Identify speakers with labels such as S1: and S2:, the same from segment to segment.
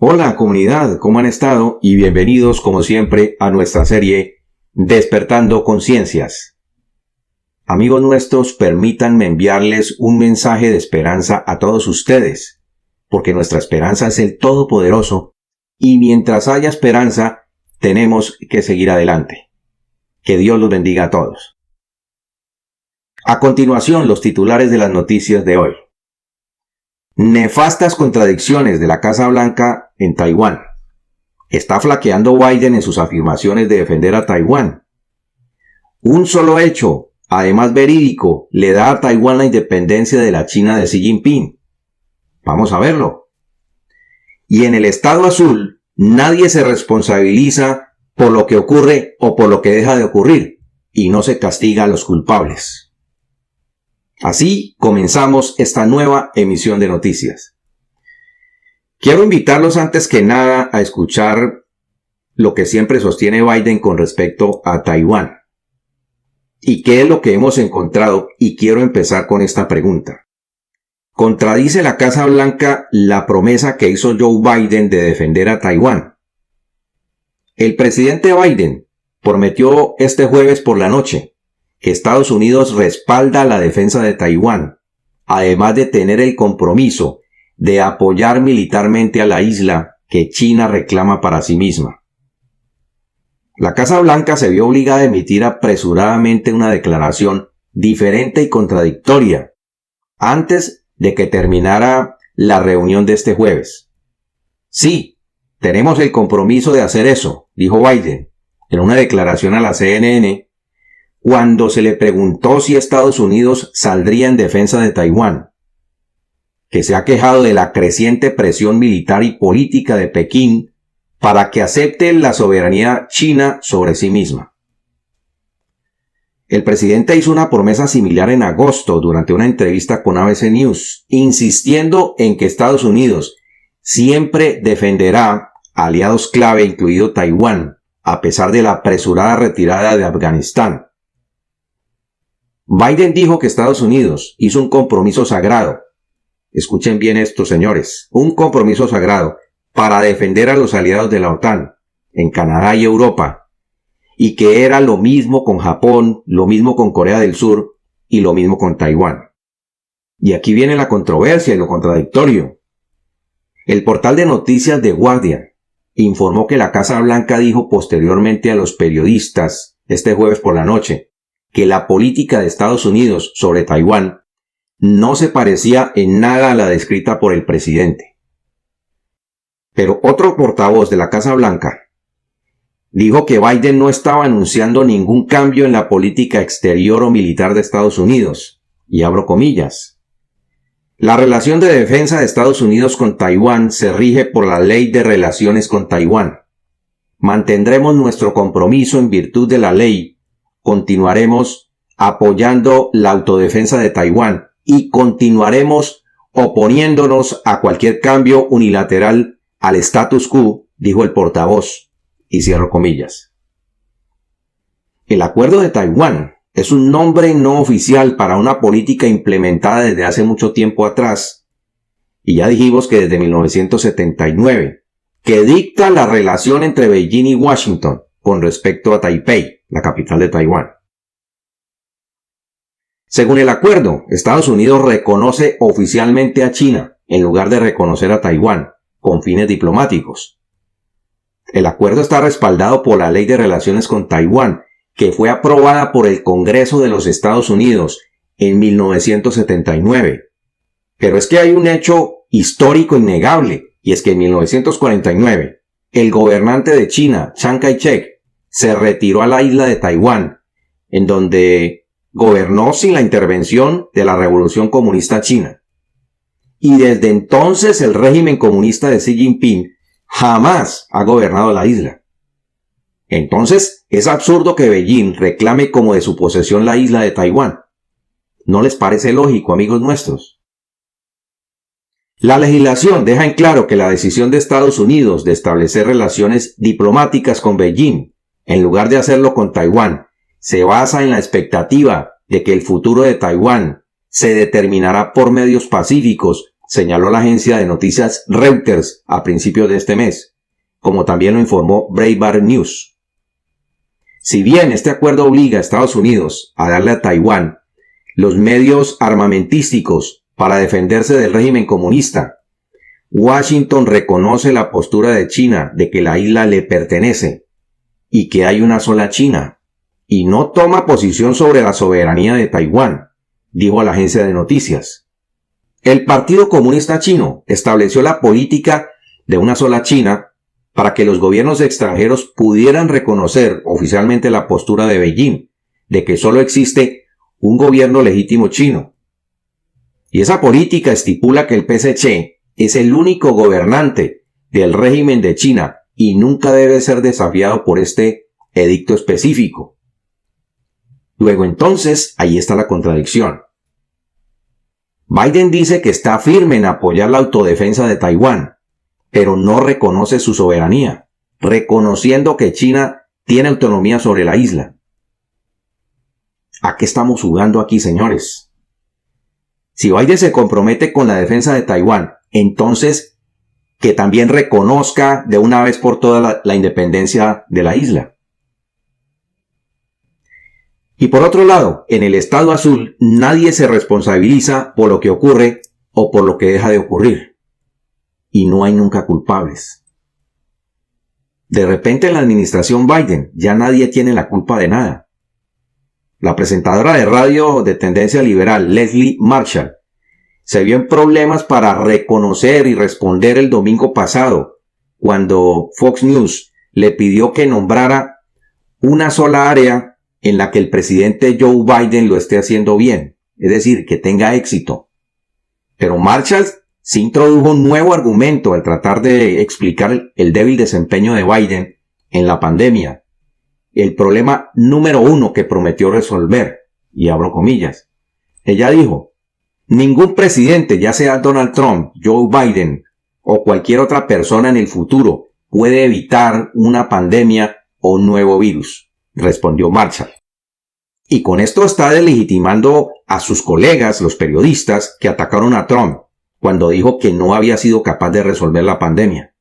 S1: Hola comunidad, ¿cómo han estado? Y bienvenidos como siempre a nuestra serie Despertando Conciencias. Amigos nuestros, permítanme enviarles un mensaje de esperanza a todos ustedes, porque nuestra esperanza es el Todopoderoso y mientras haya esperanza tenemos que seguir adelante. Que Dios los bendiga a todos. A continuación, los titulares de las noticias de hoy. Nefastas contradicciones de la Casa Blanca en Taiwán. ¿Está flaqueando Biden en sus afirmaciones de defender a Taiwán? Un solo hecho, además verídico, le da a Taiwán la independencia de la China de Xi Jinping. Vamos a verlo. Y en el Estado Azul, nadie se responsabiliza por lo que ocurre o por lo que deja de ocurrir, y no se castiga a los culpables. Así comenzamos esta nueva emisión de noticias. Quiero invitarlos antes que nada a escuchar lo que siempre sostiene Biden con respecto a Taiwán. ¿Y qué es lo que hemos encontrado? Y quiero empezar con esta pregunta. ¿Contradice la Casa Blanca la promesa que hizo Joe Biden de defender a Taiwán? El presidente Biden prometió este jueves por la noche que Estados Unidos respalda la defensa de Taiwán, además de tener el compromiso de apoyar militarmente a la isla que China reclama para sí misma. La Casa Blanca se vio obligada a emitir apresuradamente una declaración diferente y contradictoria antes de que terminara la reunión de este jueves. Sí, tenemos el compromiso de hacer eso, dijo Biden en una declaración a la CNN, cuando se le preguntó si Estados Unidos saldría en defensa de Taiwán, que se ha quejado de la creciente presión militar y política de Pekín para que acepte la soberanía china sobre sí misma. El presidente hizo una promesa similar en agosto durante una entrevista con ABC News, insistiendo en que Estados Unidos siempre defenderá a aliados clave, incluido Taiwán, a pesar de la apresurada retirada de Afganistán. Biden dijo que Estados Unidos hizo un compromiso sagrado. Escuchen bien esto, señores. Un compromiso sagrado para defender a los aliados de la OTAN en Canadá y Europa. Y que era lo mismo con Japón, lo mismo con Corea del Sur y lo mismo con Taiwán. Y aquí viene la controversia y lo contradictorio. El portal de noticias The Guardian informó que la Casa Blanca dijo posteriormente a los periodistas este jueves por la noche que la política de Estados Unidos sobre Taiwán no se parecía en nada a la descrita por el presidente. Pero otro portavoz de la Casa Blanca dijo que Biden no estaba anunciando ningún cambio en la política exterior o militar de Estados Unidos, y abro comillas. La relación de defensa de Estados Unidos con Taiwán se rige por la Ley de Relaciones con Taiwán. Mantendremos nuestro compromiso en virtud de la ley. Continuaremos apoyando la autodefensa de Taiwán y continuaremos oponiéndonos a cualquier cambio unilateral al status quo, dijo el portavoz, y cierro comillas. El Acuerdo de Taiwán es un nombre no oficial para una política implementada desde hace mucho tiempo atrás, y ya dijimos que desde 1979, que dicta la relación entre Beijing y Washington con respecto a Taipei, la capital de Taiwán. Según el acuerdo, Estados Unidos reconoce oficialmente a China en lugar de reconocer a Taiwán con fines diplomáticos. El acuerdo está respaldado por la Ley de Relaciones con Taiwán, que fue aprobada por el Congreso de los Estados Unidos en 1979. Pero es que hay un hecho histórico innegable, y es que en 1949, el gobernante de China, Chiang Kai-shek, se retiró a la isla de Taiwán, en donde gobernó sin la intervención de la Revolución Comunista China. Y desde entonces el régimen comunista de Xi Jinping jamás ha gobernado la isla. Entonces es absurdo que Beijing reclame como de su posesión la isla de Taiwán. ¿No les parece lógico, amigos nuestros? La legislación deja en claro que la decisión de Estados Unidos de establecer relaciones diplomáticas con Beijing en lugar de hacerlo con Taiwán, se basa en la expectativa de que el futuro de Taiwán se determinará por medios pacíficos señaló la agencia de noticias Reuters a principios de este mes, como también lo informó Breitbart News. Si bien este acuerdo obliga a Estados Unidos a darle a Taiwán los medios armamentísticos para defenderse del régimen comunista, Washington reconoce la postura de China de que la isla le pertenece y que hay una sola China, y no toma posición sobre la soberanía de Taiwán, dijo la agencia de noticias. El Partido Comunista Chino estableció la política de una sola China para que los gobiernos extranjeros pudieran reconocer oficialmente la postura de Beijing, de que solo existe un gobierno legítimo chino. Y esa política estipula que el PSC es el único gobernante del régimen de China y nunca debe ser desafiado por este edicto específico. Luego entonces, ahí está la contradicción. Biden dice que está firme en apoyar la autodefensa de Taiwán, pero no reconoce su soberanía, reconociendo que China tiene autonomía sobre la isla. ¿A qué estamos jugando aquí, señores? Si Biden se compromete con la defensa de Taiwán, entonces que también reconozca de una vez por todas la independencia de la isla. Y por otro lado, en el Estado Azul nadie se responsabiliza por lo que ocurre o por lo que deja de ocurrir. Y no hay nunca culpables. De repente en la administración Biden ya nadie tiene la culpa de nada. La presentadora de radio de tendencia liberal, Leslie Marshall, se vio en problemas para reconocer y responder el domingo pasado, cuando Fox News le pidió que nombrara una sola área en la que el presidente Joe Biden lo esté haciendo bien, es decir, que tenga éxito. Pero Marshall se introdujo un nuevo argumento al tratar de explicar el débil desempeño de Biden en la pandemia, el problema número 1 que prometió resolver, y abro comillas. Ella dijo: ningún presidente, ya sea Donald Trump, Joe Biden o cualquier otra persona en el futuro, puede evitar una pandemia o un nuevo virus, respondió Marshall. Y con esto está deslegitimando a sus colegas, los periodistas, que atacaron a Trump cuando dijo que no había sido capaz de resolver la pandemia.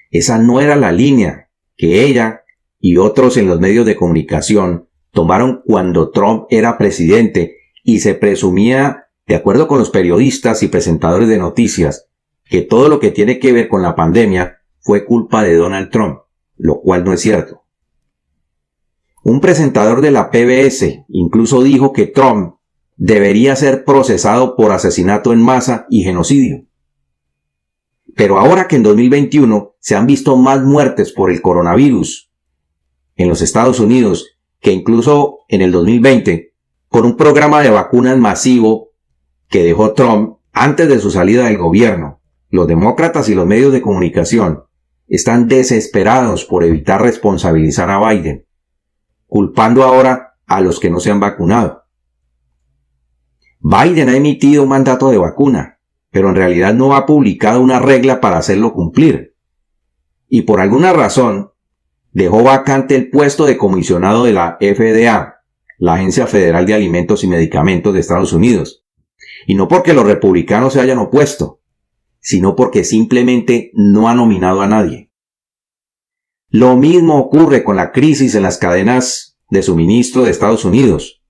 S1: Esa no era la línea que ella y otros en los medios de comunicación tomaron cuando Trump era presidente y se presumía, de acuerdo con los periodistas y presentadores de noticias, que todo lo que tiene que ver con la pandemia fue culpa de Donald Trump, lo cual no es cierto. Un presentador de la PBS incluso dijo que Trump debería ser procesado por asesinato en masa y genocidio. Pero ahora que en 2021 se han visto más muertes por el coronavirus en los Estados Unidos que incluso en el 2020, con un programa de vacunas masivo que dejó Trump antes de su salida del gobierno, los demócratas y los medios de comunicación están desesperados por evitar responsabilizar a Biden, culpando ahora a los que no se han vacunado. Biden ha emitido un mandato de vacuna, pero en realidad no ha publicado una regla para hacerlo cumplir. Y por alguna razón, dejó vacante el puesto de comisionado de la FDA, la Agencia Federal de Alimentos y Medicamentos de Estados Unidos. Y no porque los republicanos se hayan opuesto, sino porque simplemente no ha nominado a nadie. Lo mismo ocurre con la crisis en las cadenas de suministro de Estados Unidos,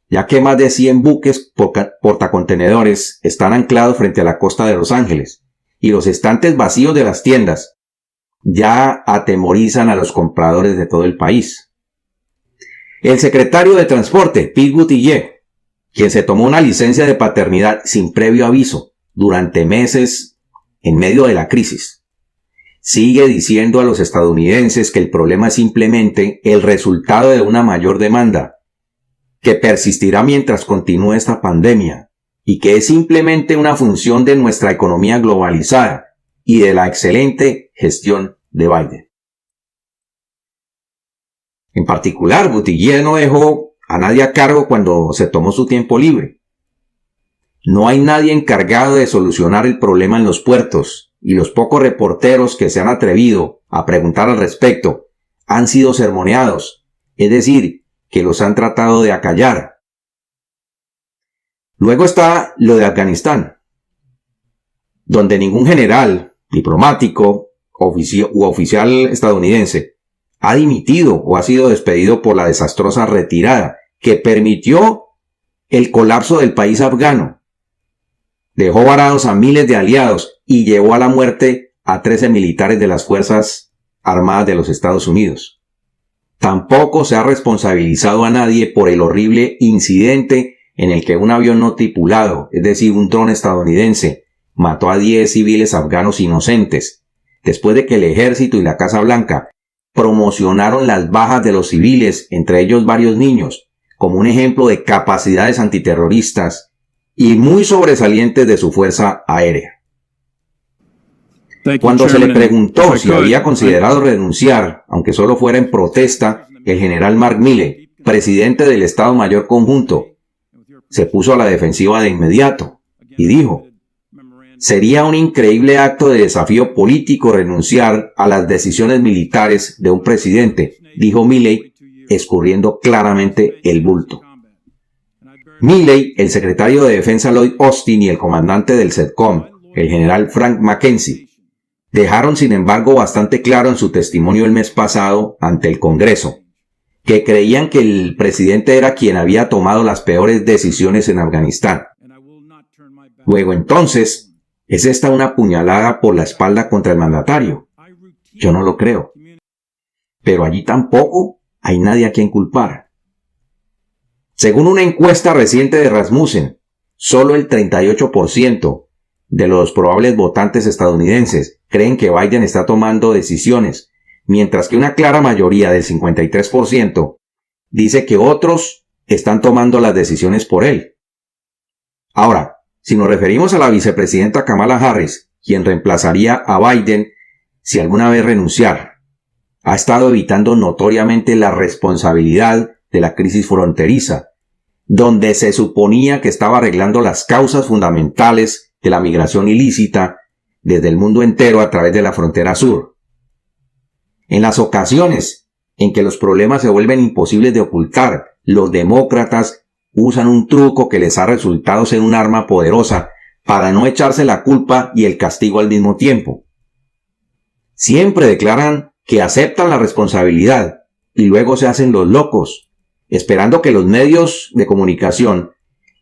S1: ya que más de 100 buques portacontenedores están anclados frente a la costa de Los Ángeles, y los estantes vacíos de las tiendas ya atemorizan a los compradores de todo el país. El secretario de Transporte, Pete Buttigieg, quien se tomó una licencia de paternidad sin previo aviso durante meses en medio de la crisis, sigue diciendo a los estadounidenses que el problema es simplemente el resultado de una mayor demanda, que persistirá mientras continúe esta pandemia, y que es simplemente una función de nuestra economía globalizada y de la excelente gestión de Biden. En particular, Buttigieg no dejó a nadie a cargo cuando se tomó su tiempo libre. No hay nadie encargado de solucionar el problema en los puertos, y los pocos reporteros que se han atrevido a preguntar al respecto han sido sermoneados, es decir, que los han tratado de acallar. Luego está lo de Afganistán. donde ningún general, diplomático u oficial estadounidense ha dimitido o ha sido despedido por la desastrosa retirada que permitió el colapso del país afgano, dejó varados a miles de aliados y llevó a la muerte a 13 militares de las Fuerzas Armadas de los Estados Unidos. Tampoco se ha responsabilizado a nadie por el horrible incidente en el que un avión no tripulado, es decir, un dron estadounidense, mató a 10 civiles afganos inocentes, después de que el ejército y la Casa Blanca promocionaron las bajas de los civiles, entre ellos varios niños, como un ejemplo de capacidades antiterroristas y muy sobresalientes de su fuerza aérea. Cuando se le preguntó si había considerado renunciar, aunque solo fuera en protesta, el general Mark Milley, presidente del Estado Mayor Conjunto, se puso a la defensiva de inmediato y dijo: sería un increíble acto de desafío político renunciar a las decisiones militares de un presidente, dijo Milley, escurriendo claramente el bulto. Milley, el secretario de Defensa Lloyd Austin y el comandante del CENTCOM, el general Frank McKenzie, dejaron sin embargo bastante claro en su testimonio el mes pasado ante el Congreso que creían que el presidente era quien había tomado las peores decisiones en Afganistán. Luego entonces, ¿es esta una puñalada por la espalda contra el mandatario? Yo no lo creo. Pero allí tampoco hay nadie a quien culpar. Según una encuesta reciente de Rasmussen, solo el 38% de los probables votantes estadounidenses creen que Biden está tomando decisiones, mientras que una clara mayoría del 53% dice que otros están tomando las decisiones por él. Ahora, si nos referimos a la vicepresidenta Kamala Harris, quien reemplazaría a Biden si alguna vez renunciara, ha estado evitando notoriamente la responsabilidad de la crisis fronteriza, donde se suponía que estaba arreglando las causas fundamentales de la migración ilícita desde el mundo entero a través de la frontera sur. En las ocasiones en que los problemas se vuelven imposibles de ocultar, los demócratas usan un truco que les ha resultado ser un arma poderosa para no echarse la culpa y el castigo al mismo tiempo. Siempre declaran que aceptan la responsabilidad y luego se hacen los locos, esperando que los medios de comunicación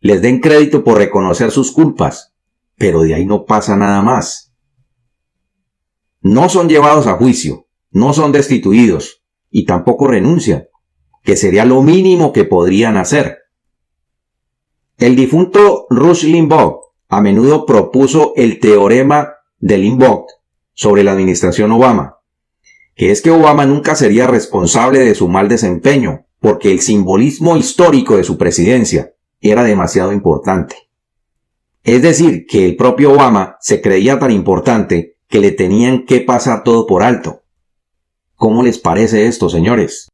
S1: les den crédito por reconocer sus culpas, pero de ahí no pasa nada más. No son llevados a juicio, no son destituidos y tampoco renuncian, que sería lo mínimo que podrían hacer. El difunto Rush Limbaugh a menudo propuso el teorema de Limbaugh sobre la administración Obama, que es que Obama nunca sería responsable de su mal desempeño, porque el simbolismo histórico de su presidencia era demasiado importante. Es decir, que el propio Obama se creía tan importante que le tenían que pasar todo por alto. ¿Cómo les parece esto, señores?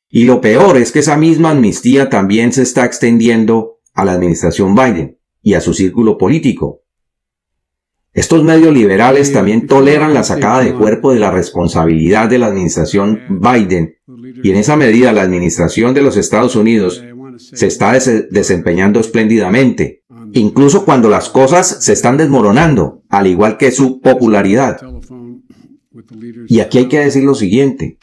S1: Y lo peor es que esa misma amnistía también se está extendiendo a la administración Biden y a su círculo político. Estos medios liberales también toleran la sacada de cuerpo de la responsabilidad de la administración Biden, y en esa medida la administración de los Estados Unidos se está desempeñando espléndidamente, incluso cuando las cosas se están desmoronando, al igual que su popularidad. Y aquí hay que decir lo siguiente: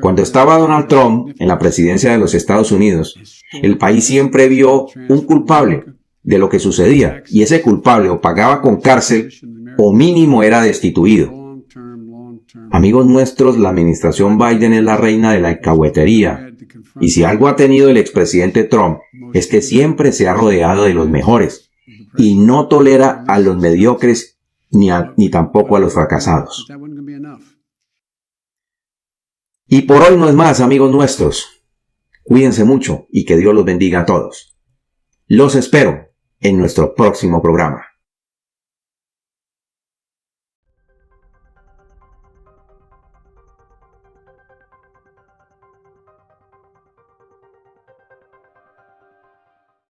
S1: cuando estaba Donald Trump en la presidencia de los Estados Unidos, el país siempre vio un culpable de lo que sucedía, y ese culpable o pagaba con cárcel o mínimo era destituido. Amigos nuestros, la administración Biden es la reina de la alcahuetería, y si algo ha tenido el expresidente Trump es que siempre se ha rodeado de los mejores y no tolera a los mediocres ni tampoco a los fracasados. Y por hoy no es más, amigos nuestros. Cuídense mucho y que Dios los bendiga a todos. Los espero en nuestro próximo programa.